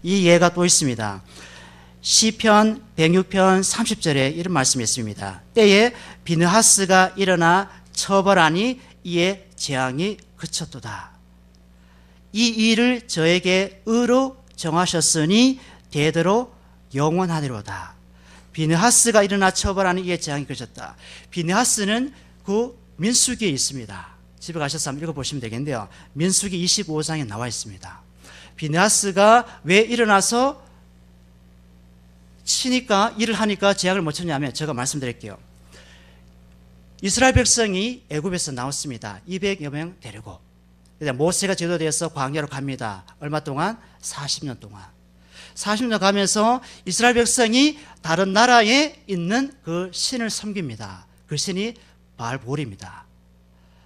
이 예가 또 있습니다. 시편 106편 30절에 이런 말씀이 있습니다. 때에 비느하스가 일어나 처벌하니 이에 재앙이 그쳤도다. 이 일을 저에게 의로 정하셨으니 대대로 영원하리로다. 비느하스가 일어나 처벌하니 이에 재앙이 그쳤다. 비느하스는 그 민수기에 있습니다. 집에 가셔서 한번 읽어보시면 되겠는데요. 민수기 25장에 나와 있습니다. 비느하스가 왜 일어나서 치니까 일을 하니까 재앙을 못 쳤냐면 제가 말씀드릴게요. 이스라엘 백성이 애굽에서 나왔습니다. 200여 명 데리고. 모세가 제도되어서 광야로 갑니다. 얼마 동안? 40년 동안. 40년 가면서 이스라엘 백성이 다른 나라에 있는 그 신을 섬깁니다. 그 신이 바알볼입니다.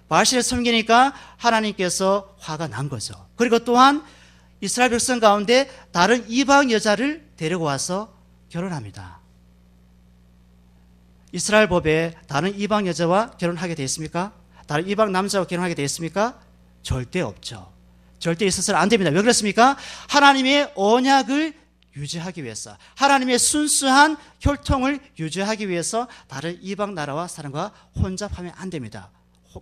바알신을 섬기니까 하나님께서 화가 난 거죠. 그리고 또한 이스라엘 백성 가운데 다른 이방 여자를 데리고 와서 결혼합니다. 이스라엘 법에 다른 이방 여자와 결혼하게 되어 있습니까? 다른 이방 남자와 결혼하게 되어 있습니까? 절대 없죠. 절대 있어서는 안 됩니다. 왜 그렇습니까? 하나님의 언약을 유지하기 위해서, 하나님의 순수한 혈통을 유지하기 위해서 다른 이방 나라와 사람과 혼잡하면 안 됩니다.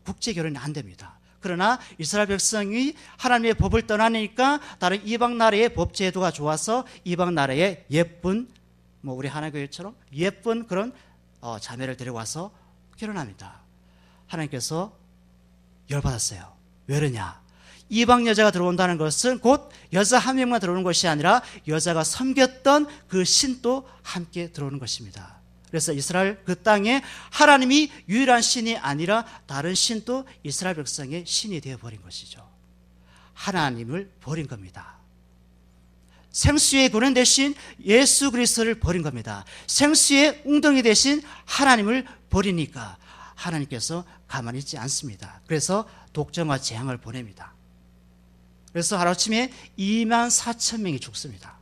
국제 결혼이 안 됩니다. 그러나 이스라엘 백성이 하나님의 법을 떠나니까 다른 이방 나라의 법 제도가 좋아서 이방 나라의 예쁜, 우리 하나교회처럼 예쁜 그런 자매를 데려와서 결혼합니다. 하나님께서 열받았어요. 왜 그러냐? 이방 여자가 들어온다는 것은 곧 여자 한 명만 들어오는 것이 아니라 여자가 섬겼던 그 신도 함께 들어오는 것입니다. 그래서 이스라엘 그 땅에 하나님이 유일한 신이 아니라 다른 신도 이스라엘 백성의 신이 되어버린 것이죠. 하나님을 버린 겁니다. 생수의 근원 대신 예수 그리스도를 버린 겁니다. 생수의 웅덩이 대신 하나님을 버리니까 하나님께서 가만히 있지 않습니다. 그래서 독정과 재앙을 보냅니다. 그래서 하루아침에 24,000명이 죽습니다.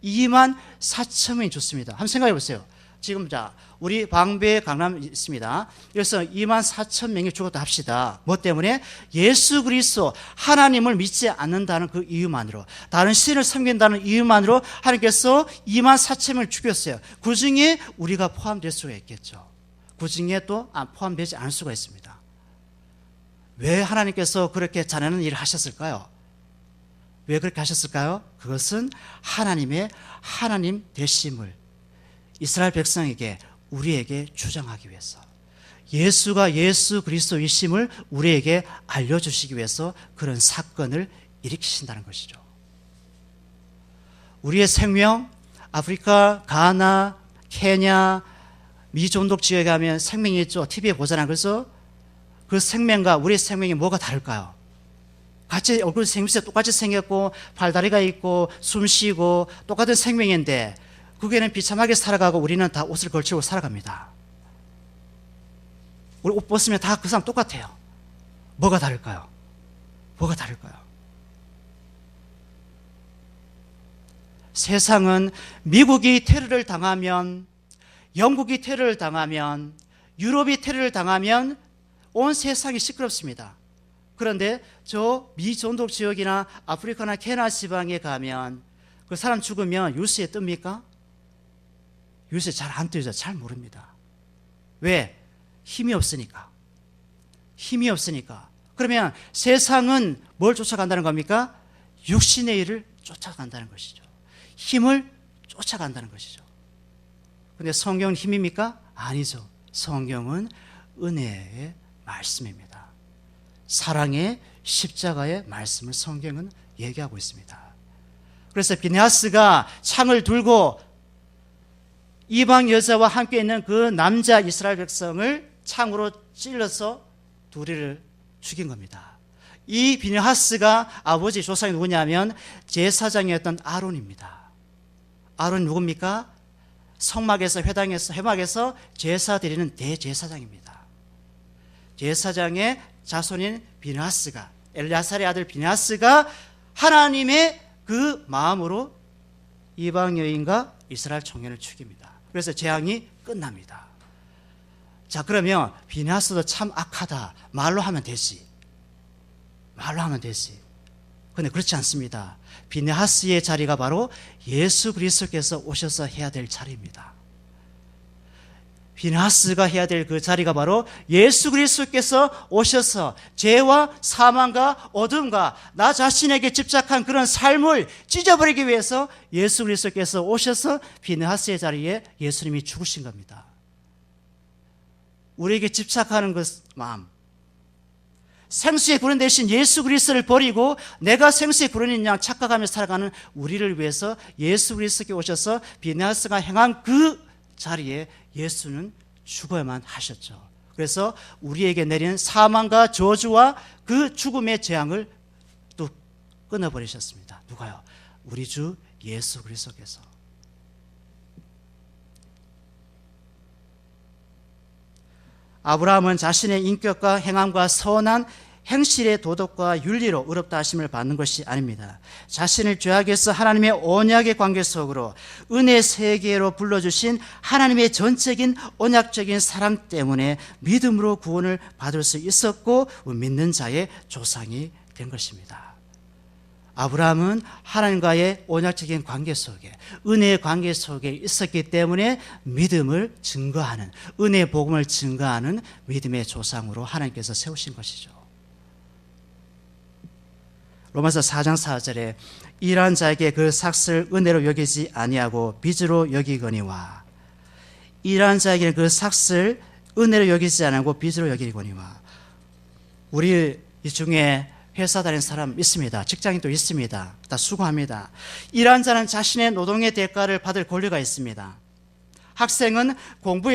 24,000명이 죽습니다. 한번 생각해 보세요. 지금 우리 방배 강남 있습니다. 그래서 24,000명이 죽었다 합시다. 뭐 때문에? 예수 그리스도 하나님을 믿지 않는다는 그 이유만으로, 다른 신을 섬긴다는 이유만으로 하나님께서 24,000명을 죽였어요. 그 중에 우리가 포함될 수가 있겠죠. 그 중에 또 포함되지 않을 수가 있습니다. 왜 하나님께서 그렇게 잔인한 일을 하셨을까요? 왜 그렇게 하셨을까요? 그것은 하나님의 하나님 되심을 이스라엘 백성에게, 우리에게 주장하기 위해서, 예수가 예수 그리스도이심을 우리에게 알려주시기 위해서 그런 사건을 일으키신다는 것이죠. 우리의 생명, 아프리카, 가나, 케냐, 미존독 지역에 가면 생명이 있죠. TV에 보잖아요. 그래서 그 생명과 우리의 생명이 뭐가 다를까요? 같이 얼굴 생김새 똑같이 생겼고 팔다리가 있고 숨 쉬고 똑같은 생명인데 그게는 비참하게 살아가고 우리는 다 옷을 걸치고 살아갑니다. 우리 옷 벗으면 다 그 사람 똑같아요. 뭐가 다를까요? 뭐가 다를까요? 세상은 미국이 테러를 당하면, 영국이 테러를 당하면, 유럽이 테러를 당하면 온 세상이 시끄럽습니다. 그런데 저 미존독 지역이나 아프리카나 케냐 지방에 가면 그 사람 죽으면 뉴스에 뜹니까? 뉴스에 잘 안 뜨죠. 잘 모릅니다. 왜? 힘이 없으니까. 힘이 없으니까. 그러면 세상은 뭘 쫓아간다는 겁니까? 육신의 일을 쫓아간다는 것이죠. 힘을 쫓아간다는 것이죠. 근데 성경은 힘입니까? 아니죠. 성경은 은혜의 말씀입니다. 사랑의 십자가의 말씀을 성경은 얘기하고 있습니다. 그래서 비느하스가 창을 들고 이방 여자와 함께 있는 그 남자 이스라엘 백성을 창으로 찔러서 둘이를 죽인 겁니다. 이 비느하스가 아버지 조상이 누구냐면 제사장이었던 아론입니다. 아론이 누굽니까? 성막에서 회막에서 제사 드리는 대제사장입니다. 제사장의 자손인 비느하스가, 엘야살의 아들 비느하스가 하나님의 그 마음으로 이방 여인과 이스라엘 청년을 죽입니다. 그래서 재앙이 끝납니다. 자, 그러면 비느하스도 참 악하다 말로 하면 되지. 말로 하면 되지. 그런데 그렇지 않습니다. 비느하스의 자리가 바로 예수 그리스도께서 오셔서 해야 될 자리입니다. 비느하스가 해야 될 그 자리가 바로 예수 그리스도께서 오셔서 죄와 사망과 어둠과 나 자신에게 집착한 그런 삶을 찢어버리기 위해서 예수 그리스도께서 오셔서 비느하스의 자리에 예수님이 죽으신 겁니다. 우리에게 집착하는 그 마음, 생수의 구원 대신 예수 그리스도를 버리고 내가 생수의 구원인 양 착각하며 살아가는 우리를 위해서 예수 그리스도께 오셔서 비느하스가 행한 그 자리에 예수는 죽어야만 하셨죠. 그래서 우리에게 내리는 사망과 저주와 그 죽음의 재앙을 또 끊어버리셨습니다. 누가요? 우리 주 예수 그리스도께서. 아브라함은 자신의 인격과 행함과 선한 행실의 도덕과 윤리로 의롭다 하심을 받는 것이 아닙니다. 자신을 죄악에 해서 하나님의 언약의 관계 속으로 은혜 세계로 불러주신 하나님의 전적인 언약적인 사랑 때문에 믿음으로 구원을 받을 수 있었고 믿는 자의 조상이 된 것입니다. 아브라함은 하나님과의 언약적인 관계 속에, 은혜의 관계 속에 있었기 때문에 믿음을 증거하는, 은혜의 복음을 증거하는 믿음의 조상으로 하나님께서 세우신 것이죠. 로마서 4장 4절에 일한 자에게 그 삭슬 은혜로 여기지 아니하고 빚으로 여기거니와, 일한 자에게 그 삭슬 은혜로 여기지 아니하고 빚으로 여기거니와. 우리 이 중에 회사 다니는 사람 있습니다. 직장인도 있습니다. 다 수고합니다. 일한 자는 자신의 노동의 대가를 받을 권리가 있습니다. 학생은 공부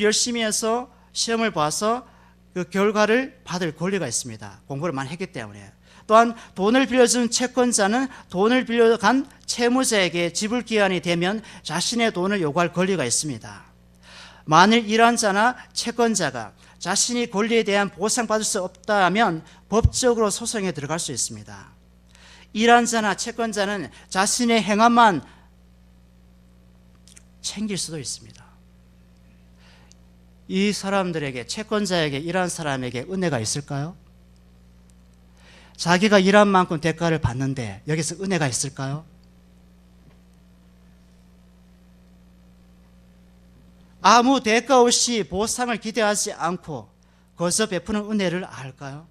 열심히 해서 시험을 봐서 그 결과를 받을 권리가 있습니다. 공부를 많이 했기 때문에. 또한 돈을 빌려준 채권자는 돈을 빌려간 채무자에게 지불 기한이 되면 자신의 돈을 요구할 권리가 있습니다. 만일 일한 자나 채권자가 자신이 권리에 대한 보상받을 수 없다면 법적으로 소송에 들어갈 수 있습니다. 일한 자나 채권자는 자신의 행함만 챙길 수도 있습니다. 이 사람들에게, 채권자에게, 일한 사람에게 은혜가 있을까요? 자기가 일한 만큼 대가를 받는데 여기서 은혜가 있을까요? 아무 대가 없이 보상을 기대하지 않고 거기서 베푸는 은혜를 알까요?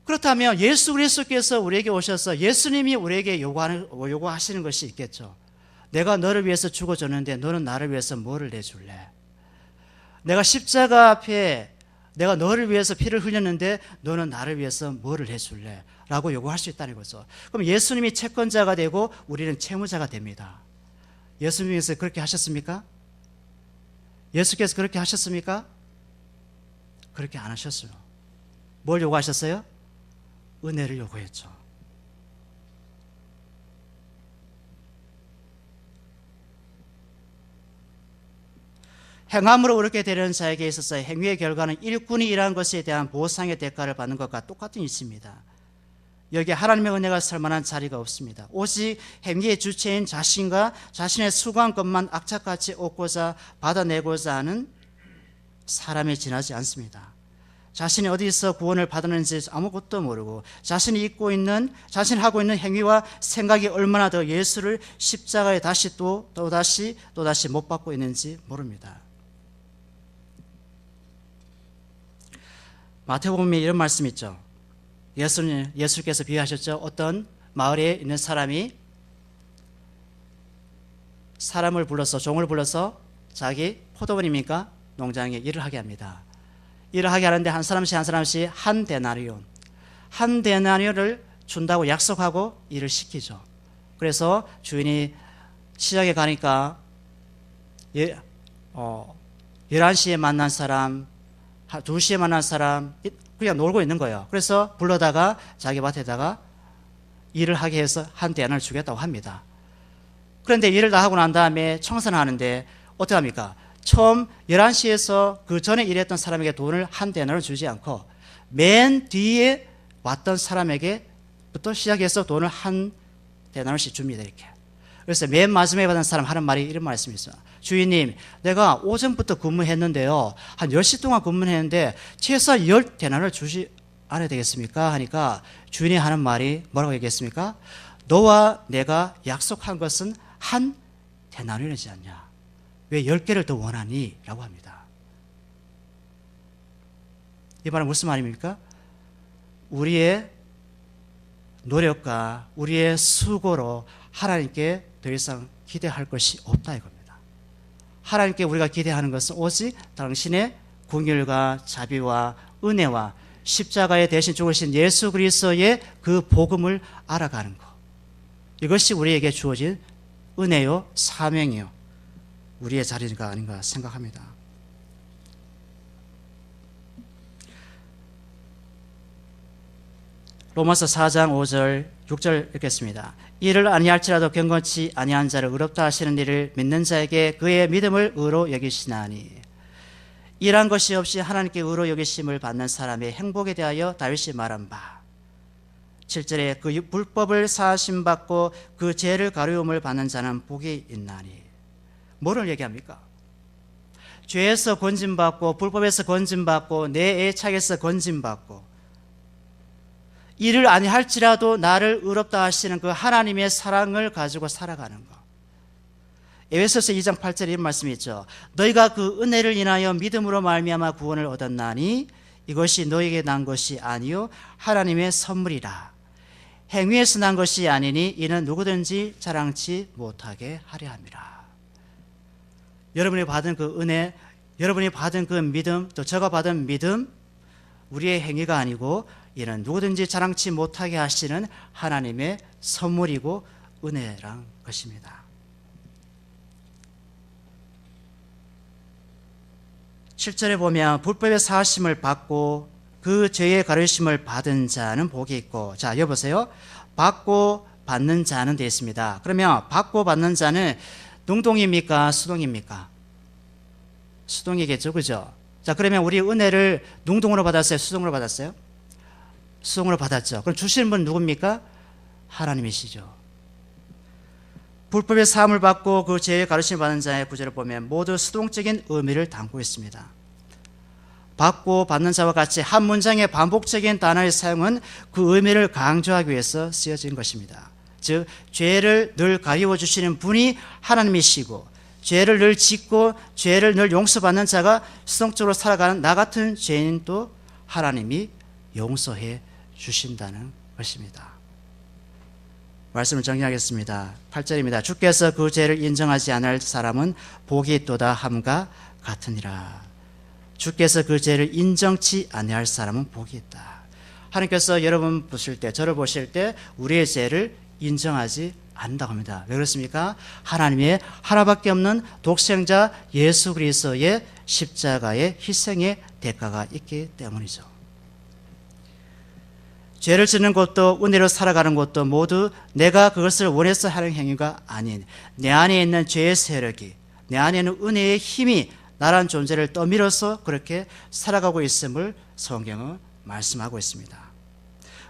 그렇다면 예수 그리스도께서 우리에게 오셔서 예수님이 우리에게 요구하시는 것이 있겠죠. 내가 너를 위해서 죽어줬는데 너는 나를 위해서 뭐를 내줄래? 내가 십자가 앞에 내가 너를 위해서 피를 흘렸는데 너는 나를 위해서 뭐를 해줄래? 라고 요구할 수 있다는 거죠. 그럼 예수님이 채권자가 되고 우리는 채무자가 됩니다. 예수님께서 그렇게 하셨습니까? 예수께서 그렇게 하셨습니까? 그렇게 안 하셨어요. 뭘 요구하셨어요? 은혜를 요구했죠. 행함으로 그렇게 되려는 자에게 있어서 행위의 결과는 일꾼이 일한 것에 대한 보상의 대가를 받는 것과 똑같은 이치입니다. 여기에 하나님의 은혜가 설 만한 자리가 없습니다. 오직 행위의 주체인 자신과 자신의 수고한 것만 악착같이 얻고자 받아내고자 하는 사람에 지나지 않습니다. 자신이 어디서 구원을 받았는지 아무것도 모르고 자신이 하고 있는 행위와 생각이 얼마나 더 예수를 십자가에 다시 또다시 못 받고 있는지 모릅니다. 마태복음에 이런 말씀 있죠. 예수께서 비유하셨죠. 어떤 마을에 있는 사람이 종을 불러서 자기 포도원입니까? 농장에 일을 하게 합니다. 일을 하게 하는데 한 사람씩 한 데나리온을 준다고 약속하고 일을 시키죠. 그래서 주인이 시장에 가니까 11시에 만난 사람, 2시에 만난 사람 그냥 놀고 있는 거예요. 그래서 불러다가 자기 밭에다가 일을 하게 해서 한 데나리온을 주겠다고 합니다. 그런데 일을 다 하고 난 다음에 청산을 하는데 어떻게 합니까? 처음 11시에서 그 전에 일했던 사람에게 돈을 한 데나리온을 주지 않고 맨 뒤에 왔던 사람에게부터 시작해서 돈을 한 데나리온씩 줍니다. 이렇게. 그래서 맨 마지막에 받은 사람 하는 말이 이런 말씀이 있어요. 주인님, 내가 오전부터 근무했는데요. 한 10시 동안 근무했는데 최소한 10데나리온을 주지 안 해도 되겠습니까? 하니까 주인이 하는 말이 뭐라고 얘기했습니까? 너와 내가 약속한 것은 한 데나리온이지 않냐? 왜 10개를 더 원하니? 라고 합니다. 이 말은 무슨 말입니까? 우리의 노력과 우리의 수고로 하나님께 더 이상 기대할 것이 없다 이겁니다. 하나님께 우리가 기대하는 것은 오직 당신의 긍휼과 자비와 은혜와 십자가에 대신 죽으신 예수 그리스도의 그 복음을 알아가는 것. 이것이 우리에게 주어진 은혜요 사명이요 우리의 자리가 아닌가 생각합니다. 로마서 4장 5절 6절 읽겠습니다. 이를 아니할지라도 경건치 아니한 자를 의롭다 하시는 이를 믿는 자에게 그의 믿음을 의로 여기시나니 일한 것이 없이 하나님께 의로 여기심을 받는 사람의 행복에 대하여 다윗이 말한 바 7절에 그 불법을 사하심받고 그 죄를 가려움을 받는 자는 복이 있나니. 뭐를 얘기합니까? 죄에서 건짐받고 불법에서 건짐받고 내 애착에서 건짐받고 이를 아니할지라도 나를 의롭다 하시는 그 하나님의 사랑을 가지고 살아가는 것. 에베소서 2장 8절에 이런 말씀이 있죠. 너희가 그 은혜를 인하여 믿음으로 말미암아 구원을 얻었나니 이것이 너희에게 난 것이 아니요 하나님의 선물이라. 행위에서 난 것이 아니니 이는 누구든지 자랑치 못하게 하려 함이라. 여러분이 받은 그 은혜, 여러분이 받은 그 믿음, 또 제가 받은 믿음, 우리의 행위가 아니고 이는 누구든지 자랑치 못하게 하시는 하나님의 선물이고 은혜란 것입니다. 7절에 보면 불법의 사하심을 받고 그 죄의 가르침을 받은 자는 복이 있고, 자 여보세요, 받고 받는 자는 되어 있습니다. 그러면 받고 받는 자는 능동입니까 수동입니까? 수동이겠죠, 그죠? 자 그러면 우리 은혜를 능동으로 받았어요, 수동으로 받았어요? 수동으로 받았죠. 그럼 주시는 분 누굽니까? 하나님이시죠. 불법의 사함을 받고 그 죄의 가르침을 받는 자의 구절을 보면 모두 수동적인 의미를 담고 있습니다. 받고 받는 자와 같이 한 문장의 반복적인 단어의 사용은 그 의미를 강조하기 위해서 쓰여진 것입니다. 즉 죄를 늘 가리워 주시는 분이 하나님이시고 죄를 늘 짓고 죄를 늘 용서받는 자가 수동적으로 살아가는 나 같은 죄인도 하나님이 용서해 주신다는 것입니다. 말씀을 정리하겠습니다. 8절입니다. 주께서 그 죄를 인정하지 않을 사람은 복이 있도다 함과 같으니라. 주께서 그 죄를 인정치 아니할 사람은 복이 있다. 하나님께서 여러분 보실 때, 저를 보실 때 우리의 죄를 인정하지 않는다고 합니다. 왜 그렇습니까? 하나님의 하나밖에 없는 독생자 예수 그리스도의 십자가의 희생의 대가가 있기 때문이죠. 죄를 짓는 것도 은혜로 살아가는 것도 모두 내가 그것을 원해서 하는 행위가 아닌 내 안에 있는 죄의 세력이, 내 안에 있는 은혜의 힘이 나란 존재를 떠밀어서 그렇게 살아가고 있음을 성경은 말씀하고 있습니다.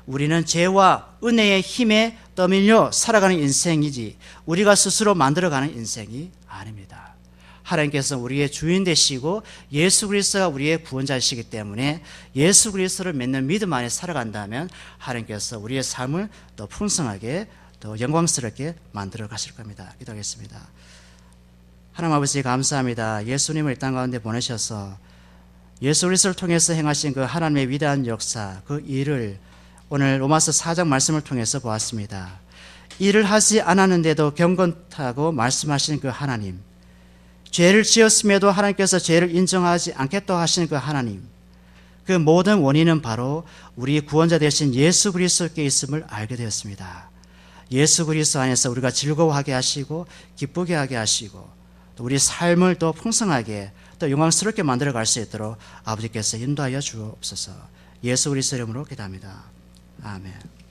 우리는 죄와 은혜의 힘에 떠밀려 살아가는 인생이지 우리가 스스로 만들어가는 인생이 아닙니다. 하나님께서 우리의 주인 되시고 예수 그리스도가 우리의 구원자이시기 때문에 예수 그리스도를 믿는 믿음 안에 살아간다면 하나님께서 우리의 삶을 더 풍성하게 더 영광스럽게 만들어 가실 겁니다. 기도하겠습니다. 하나님 아버지 감사합니다. 예수님을 이 땅 가운데 보내셔서 예수 그리스도를 통해서 행하신 그 하나님의 위대한 역사, 그 일을 오늘 로마서 4장 말씀을 통해서 보았습니다. 일을 하지 않았는데도 경건하고 말씀하신 그 하나님, 죄를 지었음에도 하나님께서 죄를 인정하지 않겠다고 하신 그 하나님, 그 모든 원인은 바로 우리 구원자 되신 예수 그리스도께 있음을 알게 되었습니다. 예수 그리스도 안에서 우리가 즐거워하게 하시고 기쁘게 하게 하시고 또 우리 삶을 더 풍성하게 또 영광스럽게 만들어 갈 수 있도록 아버지께서 인도하여 주옵소서. 예수 그리스도 이름으로 기도합니다. 아멘.